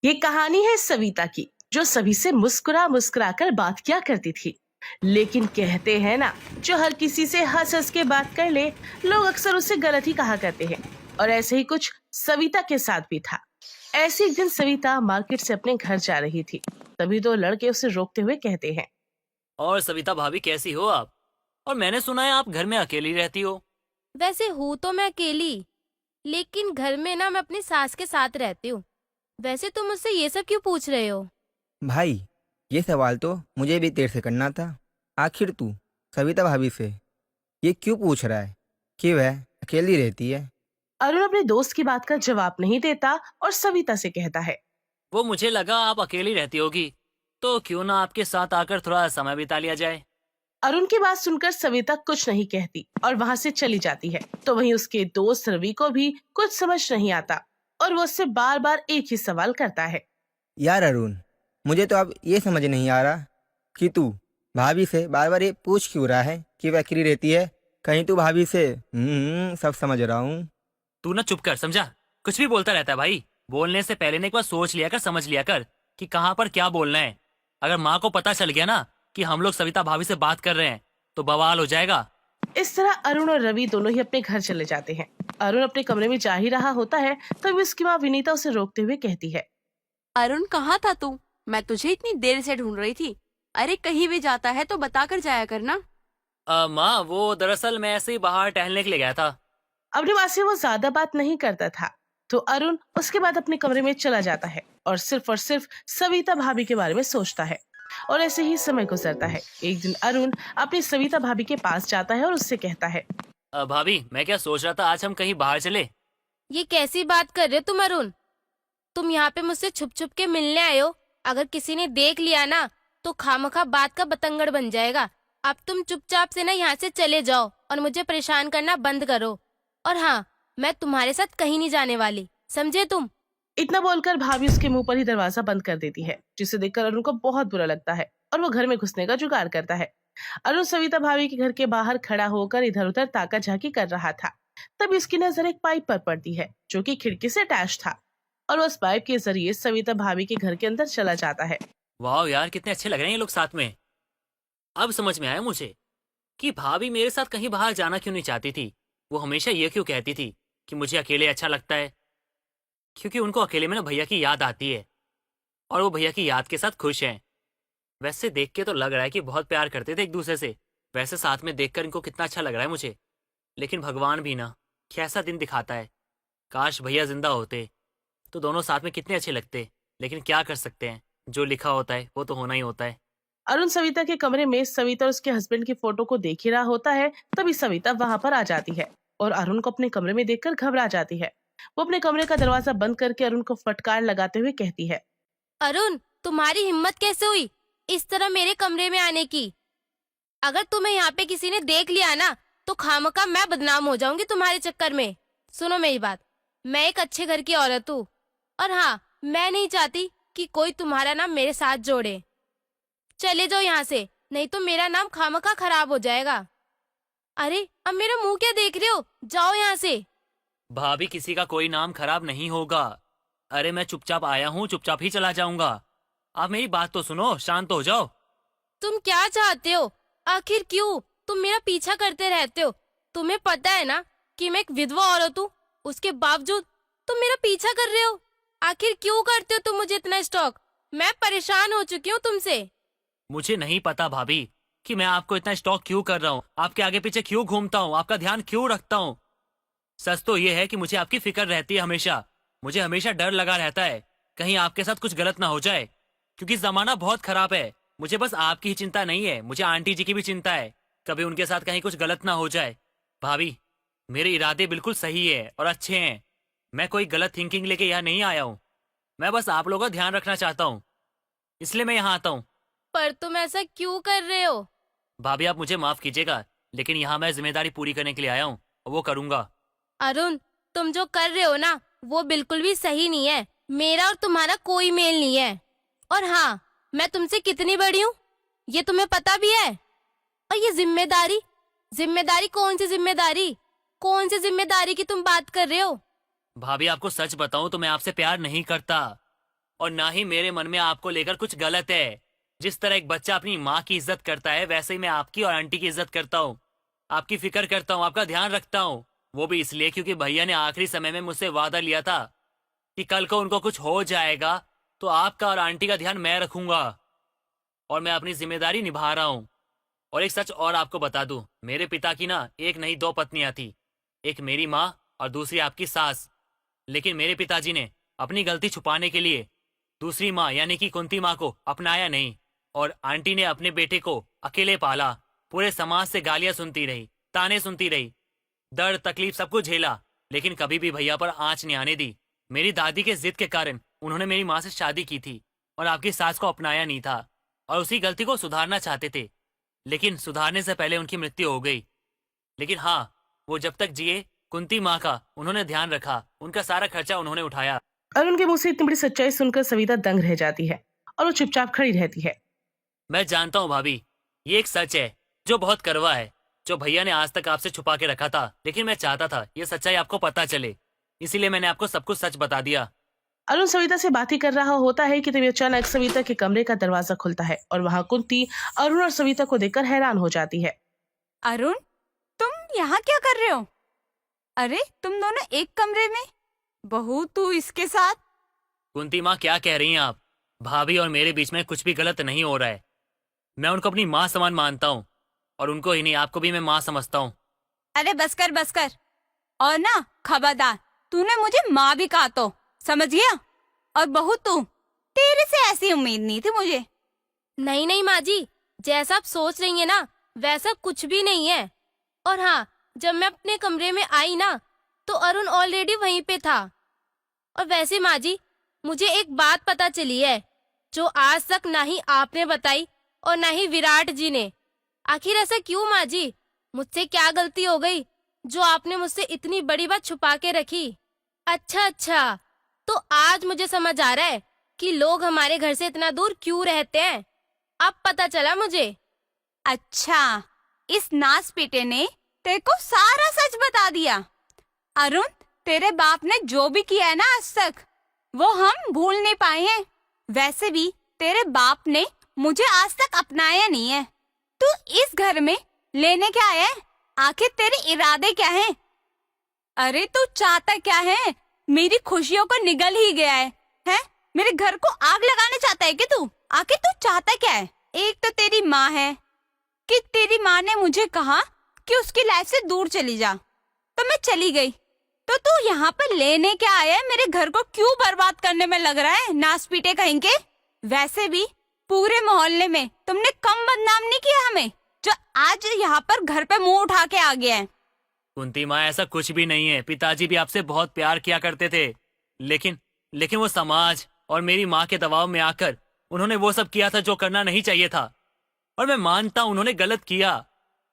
ये कहानी है सविता की, जो सभी से मुस्कुरा मुस्कुरा कर बात किया करती थी। लेकिन कहते हैं ना, जो हर किसी से हंस हंस के बात कर ले, लोग अक्सर उससे गलत ही कहा करते हैं। और ऐसे ही कुछ सविता के साथ भी था। ऐसे एक दिन सविता मार्केट से अपने घर जा रही थी। तभी दो लड़के उसे रोकते हुए कहते हैं। और सविता भाभी कैसी हो आप? और मैंने सुना है आप घर में अकेली रहती हो। वैसे हूँ तो मैं अकेली, लेकिन घर में ना मैं अपनी सास के साथ रहती हूँ। वैसे तुम मुझसे ये सब क्यों पूछ रहे हो? भाई, ये सवाल तो मुझे भी तेरे से करना था। आखिर तू सविता भाभी से ये क्यों पूछ रहा है कि वह अकेली रहती है? अरुण अपने दोस्त की बात का जवाब नहीं देता और सविता से कहता है। वो मुझे लगा आप अकेली रहती होगी, तो क्यों ना आपके साथ आकर थोड़ा समय बिता लिया जाए। अरुण की बात सुनकर सविता कुछ नहीं कहती और वहाँ से चली जाती है। तो वहीं उसके दोस्त रवि को भी कुछ समझ नहीं आता और वो उससे बार बार एक ही सवाल करता है। यार अरुण, मुझे तो अब ये समझ नहीं आ रहा कि तू भाभी से बार बार ये पूछ क्यों रहा है कि वह अकेली रहती है। कहीं तू भाभी से सब समझ रहा हूँ। तू ना चुप कर, समझा? कुछ भी बोलता रहता है भाई। बोलने से पहले ने एक बार सोच लिया कर, समझ लिया कर कि कहाँ पर क्या बोलना है। अगर माँ को पता चल गया ना कि हम लोग सविता भाभी से बात कर रहे हैं तो बवाल हो जाएगा। इस तरह अरुण और रवि दोनों ही अपने घर चले जाते हैं। अरुण अपने कमरे में जा ही रहा होता है, तभी उसकी माँ विनीता उसे रोकते हुए कहती है। अरुण, कहाँ था तू? मैं तुझे इतनी देर से ढूंढ रही थी। अरे कहीं भी जाता है तो बता कर जाया करना। माँ, वो दरअसल मैं ऐसे ही बाहर टहलने के लिए गया था। अपनी माँ से वो ज्यादा बात नहीं करता था, तो अरुण उसके बाद अपने कमरे में चला जाता है और सिर्फ सविता भाभी के बारे में सोचता है। और ऐसे ही समय गुजरता है। एक दिन अरुण अपनी सविता भाभी के पास जाता है और उससे कहता है। भाभी, मैं क्या सोच रहा था, आज हम कहीं बाहर चले। ये कैसी बात कर रहे हो तुम अरुण? तुम यहाँ पे मुझसे छुप छुप के मिलने आए हो। अगर किसी ने देख लिया ना तो खामखा बात का बतंगड़ बन जाएगा। अब तुम चुपचाप से ना यहाँ से चले जाओ और मुझे परेशान करना बंद करो। और हाँ, मैं तुम्हारे साथ कहीं नहीं जाने वाली, समझे तुम? इतना बोलकर भाभी उसके मुंह पर ही दरवाजा बंद कर देती है, जिसे देखकर अरुण को बहुत बुरा लगता है और वो घर में घुसने का जुगाड़ करता है। अरुण सविता भाभी के घर के बाहर खड़ा होकर इधर उधर ताका झाकी कर रहा था। तब इसकी नजर एक पाइप पर पड़ती है, जो कि खिड़की से अटैच था, और उस पाइप के जरिए सविता भाभी के घर के अंदर चला जाता है। वाह यार, कितने अच्छे लग रहे हैं ये लोग साथ में। अब समझ में आया मुझे कि भाभी मेरे साथ कहीं बाहर जाना क्यों नहीं चाहती थी। वो हमेशा ये क्यों कहती थी कि मुझे अकेले अच्छा लगता है, क्योंकि उनको अकेले में ना भैया की याद आती है और वो भैया की याद के साथ खुश हैं। वैसे देख के तो लग रहा है कि बहुत प्यार करते थे एक दूसरे से। वैसे साथ में देखकर इनको कितना अच्छा लग रहा है मुझे। लेकिन भगवान भी ना कैसा दिन दिखाता है। काश भैया जिंदा होते तो दोनों साथ में कितने अच्छे लगते। लेकिन क्या कर सकते हैं, जो लिखा होता है वो तो होना ही होता है। अरुण सविता के कमरे में सविता और उसके हस्बैंड की फोटो को देख ही रहा होता है। तभी सविता वहाँ पर आ जाती है और अरुण को अपने कमरे में देखकर घबरा जाती है। वो अपने कमरे का दरवाजा बंद करके अरुण को फटकार लगाते हुए कहती है। अरुण, तुम्हारी हिम्मत कैसे हुई इस तरह मेरे कमरे में आने की? अगर तुम्हें यहाँ पे किसी ने देख लिया ना तो खामखा मैं बदनाम हो जाऊंगी तुम्हारे चक्कर में। सुनो मेरी बात, मैं एक अच्छे घर की औरत हूँ और हाँ, मैं नहीं चाहती कि कोई तुम्हारा नाम मेरे साथ जोड़े। चले जाओ यहाँ से, नहीं तो मेरा नाम खामखा खराब हो जाएगा। अरे अब मेरा मुंह क्या देख रहे हो? जाओ यहाँ से। भाभी, किसी का कोई नाम खराब नहीं होगा। अरे मैं चुपचाप आया हूँ, चुपचाप ही चला जाऊंगा। आप मेरी बात तो सुनो, शांत हो जाओ। तुम क्या चाहते हो? आखिर क्यों तुम मेरा पीछा करते रहते हो? तुम्हें पता है ना कि मैं एक विधवा औरत हूँ, उसके बावजूद तुम मेरा पीछा कर रहे हो। आखिर क्यों करते हो तुम मुझे इतना स्टॉक? मैं परेशान हो चुकी हूँ तुमसे। मुझे नहीं पता भाभी कि मैं आपको इतना स्टॉक क्यों कर रहा हूँ, आपके आगे पीछे क्यों घूमता हूँ, आपका ध्यान क्यों रखता हूँ। सच तो ये है कि मुझे आपकी फिक्र रहती है हमेशा। मुझे हमेशा डर लगा रहता है कहीं आपके साथ कुछ गलत ना हो जाए, क्योंकि जमाना बहुत खराब है। मुझे बस आपकी ही चिंता नहीं है, मुझे आंटी जी की भी चिंता है, कभी उनके साथ कहीं कुछ गलत ना हो जाए। भाभी, मेरे इरादे बिल्कुल सही है और अच्छे हैं। मैं कोई गलत थिंकिंग लेके यहाँ नहीं आया हूँ। मैं बस आप लोगों का ध्यान रखना चाहता हूँ, इसलिए मैं यहाँ आता हूँ। पर तुम ऐसा क्यों कर रहे हो? भाभी, आप मुझे माफ कीजिएगा, लेकिन यहाँ मैं जिम्मेदारी पूरी करने के लिए आया हूँ और वो करूंगा। अरुण, तुम जो कर रहे हो ना वो बिल्कुल भी सही नहीं है। मेरा और तुम्हारा कोई मेल नहीं है। और हाँ, मैं तुमसे कितनी बड़ी हूँ ये तुम्हें पता भी है। और ये जिम्मेदारी जिम्मेदारी कौन सी जिम्मेदारी? कौन सी जिम्मेदारी की तुम बात कर रहे हो? भाभी, आपको सच बताऊं तो मैं आपसे प्यार नहीं करता और ना ही मेरे मन में आपको लेकर कुछ गलत है। जिस तरह एक बच्चा अपनी माँ की इज्जत करता है, वैसे ही मैं आपकी और आंटी की इज्जत करता हूँ। आपकी फिक्र करता हूँ, आपका ध्यान रखता हूँ। वो भी इसलिए क्योंकि भैया ने आखिरी समय में मुझसे वादा लिया था कि कल को उनको कुछ हो जाएगा तो आपका और आंटी का ध्यान मैं रखूंगा, और मैं अपनी जिम्मेदारी निभा रहा हूँ। और एक सच और आपको बता दूं, मेरे पिता की ना एक नहीं दो पत्नियां थी, एक मेरी माँ और दूसरी आपकी सास। लेकिन मेरे पिताजी ने अपनी गलती छुपाने के लिए दूसरी माँ यानी कि कुंती माँ को अपनाया नहीं, और आंटी ने अपने बेटे को अकेले पाला। पूरे समाज से गालियां सुनती रही, ताने सुनती रही, दर्द तकलीफ सब कुछ झेला, लेकिन कभी भी भैया पर आंच नहीं आने दी। मेरी दादी के जिद के कारण उन्होंने मेरी माँ से शादी की थी और आपकी सास को अपनाया नहीं था, और उसी गलती को सुधारना चाहते थे। लेकिन सुधारने से पहले उनकी मृत्यु हो गई। लेकिन हाँ, वो जब तक जिए कुंती माँ का उन्होंने ध्यान रखा, उनका सारा खर्चा उन्होंने उठाया। अरुण के मुंह से इतनी बड़ी सच्चाई सुनकर सविता दंग रह जाती है और वो चुपचाप खड़ी रहती है। मैं जानता हूँ भाभी, ये एक सच है जो बहुत कड़वा है, जो भैया ने आज तक आपसे छुपा के रखा था। लेकिन मैं चाहता था ये सच्चाई आपको पता चले, इसीलिए मैंने आपको सब कुछ सच बता दिया। अरुण सविता से बातें कर रहा होता है कि तभी अचानक सविता के कमरे का दरवाजा खुलता है और वहाँ कुंती अरुण और सविता को देखकर हैरान हो जाती है। अरुण, तुम यहाँ क्या कर रहे हो? अरे तुम दोनों एक कमरे में, बहू तू इसके साथ? कुंती माँ, क्या कह रही हैं आप? भाभी और मेरे बीच में कुछ भी गलत नहीं हो रहा है। मैं उनको अपनी माँ समान मानता हूँ, और उनको ही नहीं आपको भी मैं माँ समझता हूँ। अरे बस कर बस कर। और ना खबरदार, तूने मुझे माँ भी कहा तो समझ गया? और बहू तू, तेरे से ऐसी उम्मीद नहीं थी मुझे। नहीं नहीं माँ जी, जैसा आप सोच रही हैं ना वैसा कुछ भी नहीं है। और हाँ, जब मैं अपने कमरे में आई ना तो अरुण ऑलरेडी वहीं पे था। और वैसे माँ जी, मुझे एक बात पता चली है जो आज तक ना ही आपने बताई और ना ही विराट जी ने। आखिर ऐसा क्यों माँ जी? मुझसे क्या गलती हो गई जो आपने मुझसे इतनी बड़ी बात छुपा के रखी? अच्छा, तो आज मुझे समझ आ रहा है कि लोग हमारे घर से इतना दूर क्यों रहते हैं। अब पता चला मुझे। अच्छा, इस नास पीटे ने तेरे को सारा सच बता दिया। अरुण, तेरे बाप ने जो भी किया है ना आज तक, वो हम भूल नहीं पाए हैं। वैसे भी तेरे बाप ने मुझे आज तक अपनाया नहीं है। तू इस घर में लेने क्या आया है? आखिर तेरे इरादे क्या हैं? अरे तू चाहता क्या है? मेरी खुशियों को निगल ही गया है, हैं? मेरे घर को आग लगाने चाहता है कि तू? आखिर तू चाहता क्या है? एक तो तेरी माँ है कि तेरी माँ ने मुझे कहा कि उसकी लाइफ से दूर चली जा, तो मैं चली गई। तो तू यहाँ पर लेने क्या आया है? मेरे घर को क्यों बर्बाद करने में लग रहा है, नास पीटे कहीं के? वैसे भी पूरे मोहल्ले में तुमने कम बदनाम नहीं किया हमें, जो आज यहाँ पर घर पे मुंह उठा के आ गया है। कुंती माँ, ऐसा कुछ भी नहीं है। पिताजी भी आपसे बहुत प्यार किया करते थे, लेकिन वो समाज और मेरी माँ के दबाव में आकर उन्होंने वो सब किया था जो करना नहीं चाहिए था। और मैं मानता हूँ उन्होंने गलत किया,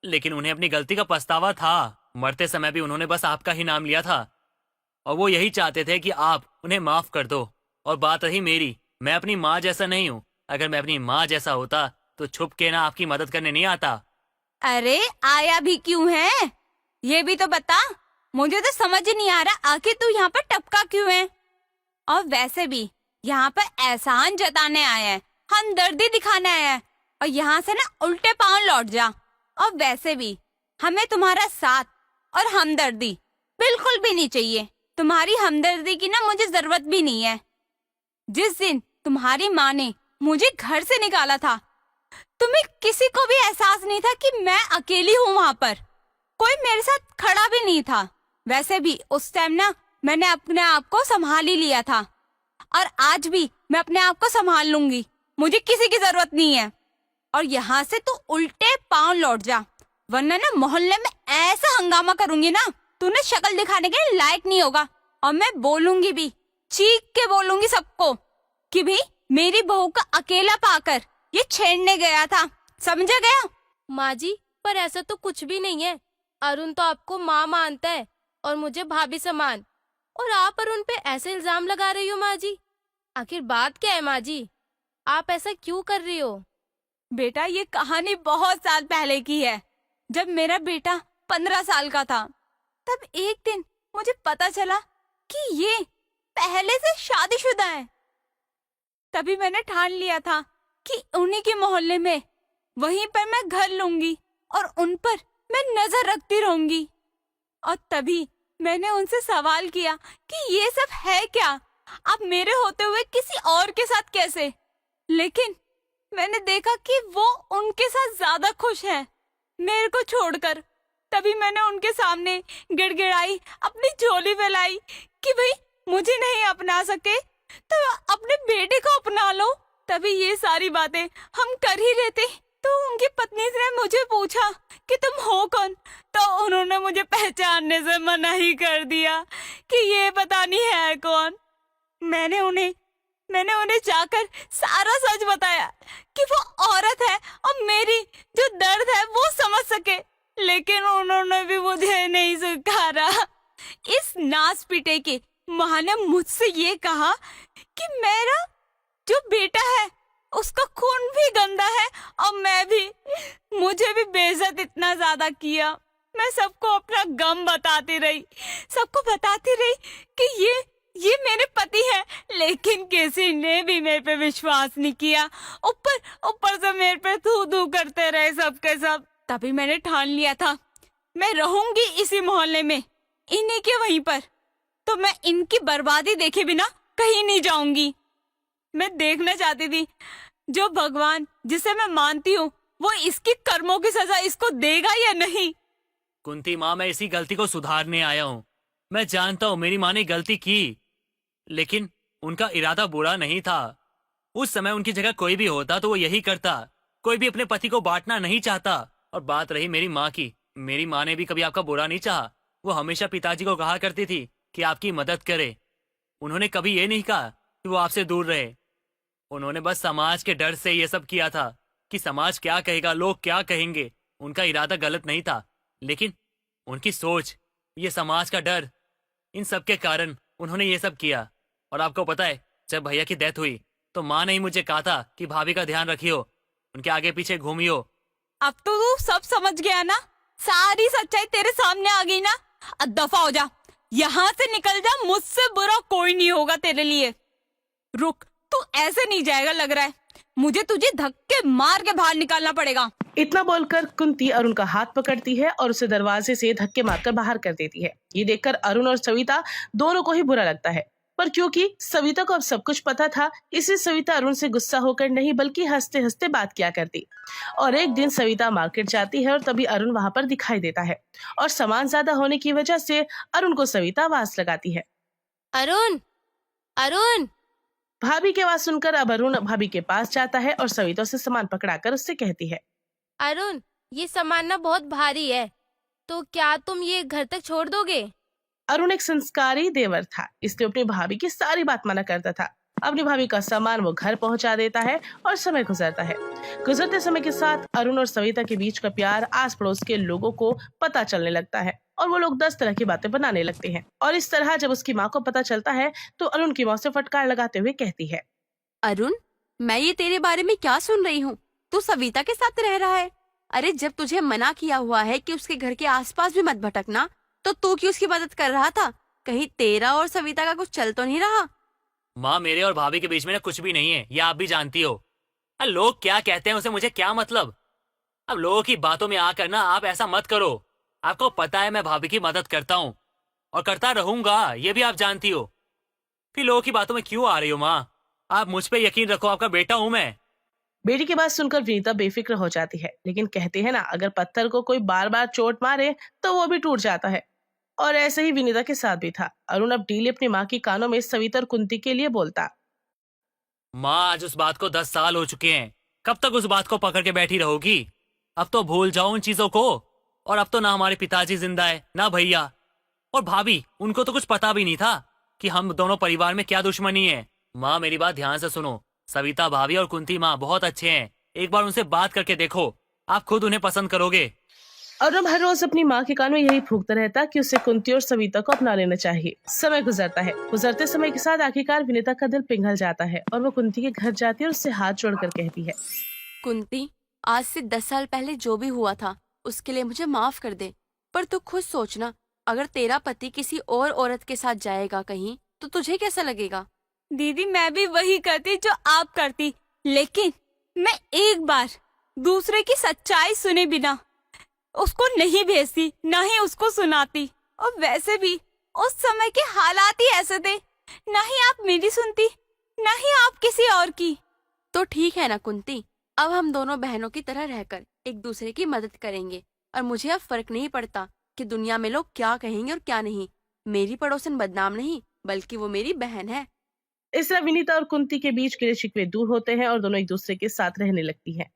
लेकिन उन्हें अपनी गलती का पछतावा था। मरते समय भी उन्होंने बस आपका ही नाम लिया था, और वो यही चाहते थे कि आप उन्हें माफ कर दो। और बात रही मेरी, मैं अपनी माँ जैसा नहीं हूँ। अगर मैं अपनी माँ जैसा होता तो छुप के ना आपकी मदद करने नहीं आता। अरे आया भी क्यों है, ये भी तो बता। मुझे तो समझ ही नहीं आ रहा आखिर तू यहाँ पर टपका क्यों है। और वैसे भी यहाँ पर एहसान जताने आया है, हमदर्दी दिखाने आया है, और यहाँ से ना उल्टे पांव लौट जा। और वैसे भी हमें तुम्हारा साथ और हमदर्दी बिल्कुल भी नहीं चाहिए। तुम्हारी हमदर्दी की ना मुझे जरूरत भी नहीं है। जिस दिन तुम्हारी माँ ने मुझे घर से निकाला था, तुम्हें किसी को भी एहसास नहीं था कि मैं अकेली हूँ वहाँ पर, कोई मेरे साथ खड़ा भी नहीं था। वैसे भी उस टाइम ना मैंने अपने आप को संभाल ही लिया था, और आज भी मैं अपने आप को संभाल लूंगी। मुझे किसी की जरूरत नहीं है। और यहाँ से तू उल्टे पांव लौट जा, वरना ना मोहल्ले में ऐसा हंगामा करूंगी ना, तूने शक्ल दिखाने के लायक नहीं होगा। और मैं बोलूंगी भी, चीख के बोलूंगी सबको कि भाई मेरी बहू का अकेला पाकर ये छेड़ने गया था, समझा गया? माँ जी, पर ऐसा तो कुछ भी नहीं है। अरुण तो आपको माँ मानता है और मुझे भाभी समान, और आप अरुण पे ऐसे इल्जाम लगा रही हो माँ जी। आखिर बात क्या है माँ जी? आप ऐसा क्यों कर रही हो? बेटा, ये कहानी बहुत साल पहले की है। जब मेरा बेटा 15 साल का था, तब एक दिन मुझे पता चला कि ये पहले से शादीशुदा है। तभी मैंने ठान लिया था कि उन्हीं के मोहल्ले में वहीं पर मैं घर लूंगी और उन पर मैं नजर रखती रहूंगी। और तभी मैंने उनसे सवाल किया कि ये सब है क्या, आप मेरे होते हुए किसी और के साथ कैसे? लेकिन मैंने देखा कि वो उनके साथ ज्यादा खुश है मेरे को छोड़कर। तभी मैंने उनके सामने गिड़गिड़ाई, अपनी झोली फैलाई कि भाई मुझे नहीं अपना सके तो अपने बेटे को अपना लो। तभी ये सारी बातें हम कर ही रहे थे तो उनकी पत्नी ने मुझे पूछा कि तुम हो कौन, तो उन्होंने मुझे पहचानने से मना ही कर दिया कि ये पता नहीं है कौन। मैंने उन्हें जाकर सारा सच बताया कि वो औरत है और मेरी जो दर्द है वो समझ सके, लेकिन उन्होंने भी मुझे नहीं स्वीकारा। इस नाच पीटे के माँ ने मुझसे ये कहा कि मेरा जो बेटा है उसका खून भी गंदा है और मुझे भी बेइज्जत इतना ज्यादा किया। मैं सबको अपना गम बताती रही, सबको बताती रही कि ये मेरे पति हैं, लेकिन किसी ने भी मेरे पे विश्वास नहीं किया। ऊपर से मेरे पे थू करते रहे सबके सब। तभी मैंने ठान लिया था मैं रहूंगी इसी मोहल्ले में, इन्हीं के वहीं पर, तो मैं इनकी बर्बादी देखे बिना कहीं नहीं जाऊंगी। मैं देखना चाहती थी जो भगवान जिसे मैं मानती हूँ वो इसकी कर्मों की सजा इसको देगा या नहीं। कुंती माँ, मैं इसी गलती को सुधारने आया हूँ। मैं जानता हूँ मेरी माँ ने गलती की, लेकिन उनका इरादा बुरा नहीं था। उस समय उनकी जगह कोई भी होता तो वो यही करता। कोई भी अपने पति को बांटना नहीं चाहता। और बात रही मेरी माँ की, मेरी माँ ने भी कभी आपका बुरा नहीं चाहा। वो हमेशा पिताजी को कहा करती थी कि आपकी मदद करे। उन्होंने कभी ये नहीं कहा कि वो आपसे दूर रहे। उन्होंने बस समाज के डर से ये सब किया था कि समाज क्या कहेगा, लोग क्या कहेंगे। उनका इरादा गलत नहीं था, लेकिन उनकी सोच, ये समाज का डर, इन सब के कारण उन्होंने ये सब किया। और आपको पता है, जब भैया की डेथ हुई तो माँ ने ही मुझे कहा था कि भाभी का ध्यान रखियो, उनके आगे पीछे घूमियो। अब तो तू सब समझ गया ना, सारी सच्चाई तेरे सामने आ गई ना। अब दफा हो जा, यहाँ से निकल जा, मुझसे बुरा कोई नहीं होगा तेरे लिए। रुक, तू ऐसे नहीं जाएगा लग रहा है, मुझे तुझे धक्के मार के बाहर निकालना पड़ेगा। इतना बोलकर कुंती अरुण का हाथ पकड़ती है और उसे दरवाजे से धक्के मारकर बाहर कर देती है। ये देखकर अरुण और सविता दोनों को ही बुरा लगता है, पर क्योंकि सविता को अब सब कुछ पता था, इसलिए सविता अरुण से गुस्सा होकर नहीं बल्कि हंसते हंसते बात किया करती। और एक दिन सविता मार्केट जाती है और तभी अरुण वहां पर दिखाई देता है और सामान ज्यादा होने की वजह से अरुण को सविता आवाज लगाती है, अरुण, अरुण। भाभी की आवाज सुनकर अब अरुण भाभी के पास जाता है और सविता से सामान पकड़ाकर उससे कहती है, अरुण, ये सामान ना बहुत भारी है, तो क्या तुम ये घर तक छोड़ दोगे? अरुण एक संस्कारी देवर था, इसलिए अपनी भाभी की सारी बात माना करता था। अपनी भाभी का सामान वो घर पहुंचा देता है और समय गुजरता है। गुजरते समय के साथ अरुण और सविता के बीच का प्यार आस पड़ोस के लोगों को पता चलने लगता है और वो लोग 10 तरह की बातें बनाने लगते हैं। और इस तरह जब उसकी माँ को पता चलता है तो अरुण की माँ से फटकार लगाते हुए कहती है, अरुण, मैं ये तेरे बारे में क्या सुन रही हूँ? तू सविता के साथ रह रहा है। अरे जब तुझे मना किया हुआ है कि उसके घर के आसपास भी मत भटकना, तो तू क्यों उसकी मदद कर रहा था? कहीं तेरा और सविता का कुछ चल तो नहीं रहा? माँ, मेरे और भाभी के बीच में ना कुछ भी नहीं है, ये आप भी जानती हो। अब लोग क्या कहते हैं उसे मुझे क्या मतलब। अब लोगों की बातों में आकर ना आप ऐसा मत करो। आपको पता है मैं भाभी की मदद करता हूँ और करता रहूंगा, ये भी आप जानती हो। फिर लोगों की बातों में क्यों आ रही हो माँ? आप मुझ पे यकीन रखो, आपका बेटा हूँ मैं। बेटी की बात सुनकर विनीता बेफिक्र हो जाती है, लेकिन कहते हैं ना, अगर पत्थर को कोई बार बार चोट मारे तो वो भी टूट जाता है। और ऐसे ही विनीता के साथ भी था। अरुण अब डेली अपनी माँ की कानों में सविता और कुंती के लिए बोलता, माँ, आज उस बात को 10 साल हो चुके हैं, कब तक उस बात को पकड़ के बैठी रहोगी? अब तो भूल जाओ उन चीजों को। और अब तो ना हमारे पिताजी जिंदा है, ना भैया और भाभी, उनको तो कुछ पता भी नहीं था कि हम दोनों परिवार में क्या दुश्मनी है। माँ, मेरी बात ध्यान से सुनो। सविता भाभी और कुंती माँ बहुत अच्छे हैं, एक बार उनसे बात करके देखो, आप खुद उन्हें पसंद करोगे। अरुण हर रोज अपनी माँ के कान में यही फूंकता रहता कि उसे कुंती और सविता को अपना लेना चाहिए। समय गुजरता है, गुजरते समय के साथ आखिरकार विनीता का दिल पिघल जाता है और वो कुंती के घर जाती है और उससे हाथ जोड़कर कहती है, कुंती, आज से 10 साल पहले जो भी हुआ था उसके लिए मुझे माफ कर दे। पर तू खुद सोचना, अगर तेरा पति किसी और औरत के साथ जाएगा कहीं तो तुझे कैसा लगेगा? दीदी मैं भी वही करती जो आप करती, लेकिन मैं एक बार दूसरे की सच्चाई सुने बिना उसको नहीं भेजती, ना ही उसको सुनाती। और वैसे भी उस समय के हालात ही ऐसे थे, ना ही आप मेरी सुनती, ना ही आप किसी और की। तो ठीक है ना कुंती, अब हम दोनों बहनों की तरह रहकर एक दूसरे की मदद करेंगे। और मुझे अब फर्क नहीं पड़ता कि दुनिया में लोग क्या कहेंगे और क्या नहीं। मेरी पड़ोसन बदनाम नहीं, बल्कि वो मेरी बहन है। इस तरह विनीता और कुंती के बीच गिले शिकवे दूर होते हैं और दोनों एक दूसरे के साथ रहने लगती हैं।